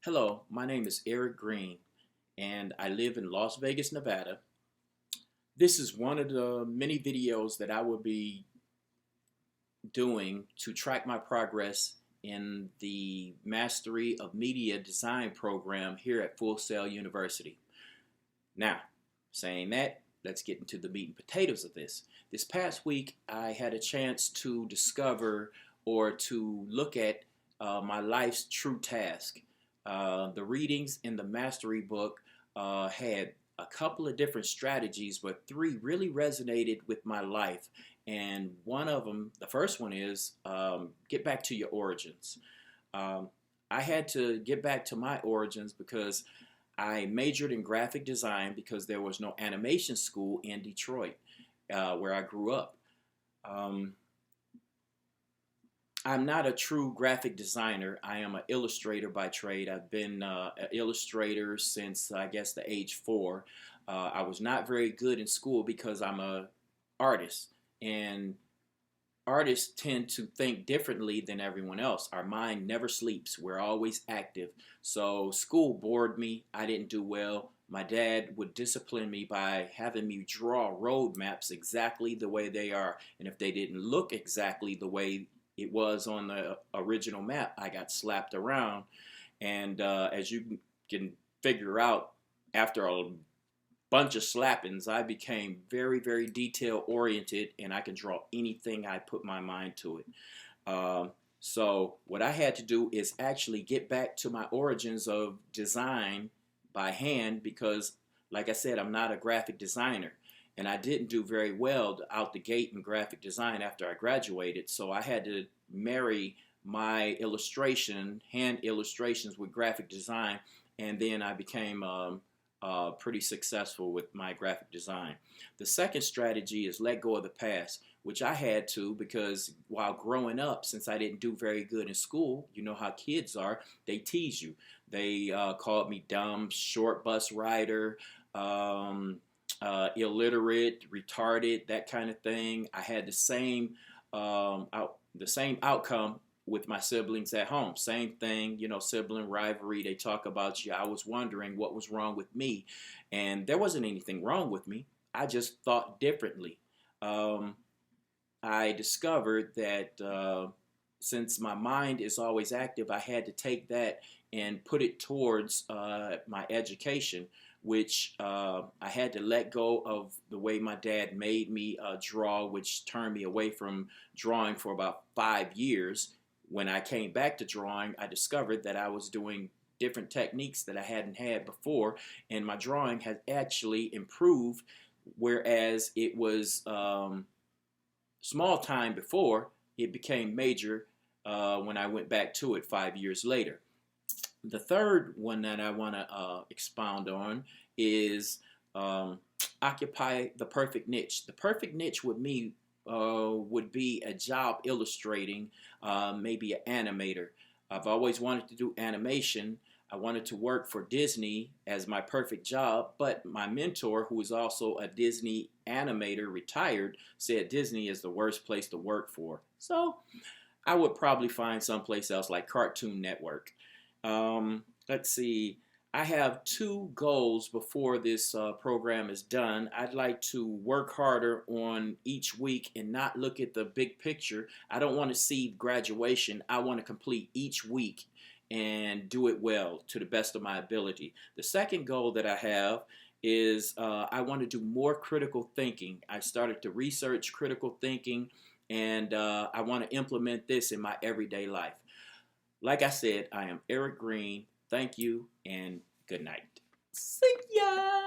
Hello, my name is Eric Green, and I live in Las Vegas, Nevada. This is one of the many videos that I will be doing to track my progress in the Mastery of Media Design program here at Full Sail University. Now, saying that, let's get into the meat and potatoes of this. This past week, I had a chance to discover or to look at my life's true task. The readings in the Mastery book had a couple of different strategies, but three really resonated with my life. And one of them, the first one is get back to your origins. Um, I had to get back to my origins because I majored in graphic design because there was no animation school in Detroit, where I grew up. Um, I'm not a true graphic designer. I am an illustrator by trade. I've been an illustrator since I guess the age 4. I was not very good in school because I'm a artist, and artists tend to think differently than everyone else. Our mind never sleeps. We're always active. So school bored me. I didn't do well. My dad would discipline me by having me draw road maps exactly the way they are. And if they didn't look exactly the way it was on the original map, I got slapped around. And as you can figure out, after a bunch of slappings, I became very, very detail oriented, and I can draw anything I put my mind to it. So what I had to do is actually get back to my origins of design by hand because, like I said, I'm not a graphic designer. And I didn't do very well out the gate in graphic design after I graduated. So I had to marry my hand illustrations with graphic design. And then I became pretty successful with my graphic design. The second strategy is let go of the past, which I had to because while growing up, since I didn't do very good in school, you know how kids are, they tease you. They called me dumb, short bus rider, illiterate, retarded, that kind of thing. I had the same outcome with my siblings at home. Same thing, sibling rivalry. They talk about you. I was wondering what was wrong with me, and there wasn't anything wrong with me. I just thought differently. Um, I discovered that since my mind is always active, I had to take that and put it towards my education, which I had to let go of the way my dad made me draw, which turned me away from drawing for about 5 years. When I came back to drawing, I discovered that I was doing different techniques that I hadn't had before, and my drawing has actually improved, whereas it was small time before, it became major when I went back to it 5 years later. The third one that I want to expound on is um, occupy the perfect niche. The perfect niche with me would be a job illustrating, maybe an animator. I've always wanted to do animation. I wanted to work for Disney as my perfect job, but my mentor, who is also a Disney animator, retired, said Disney is the worst place to work for. So I would probably find someplace else like Cartoon Network. Let's see. I have two goals before this program is done. I'd like to work harder on each week and not look at the big picture. I don't want to see graduation. I want to complete each week and do it well to the best of my ability. The second goal that I have is I want to do more critical thinking. I started to research critical thinking, and I want to implement this in my everyday life. Like I said, I am Eric Green. Thank you and good night. See ya!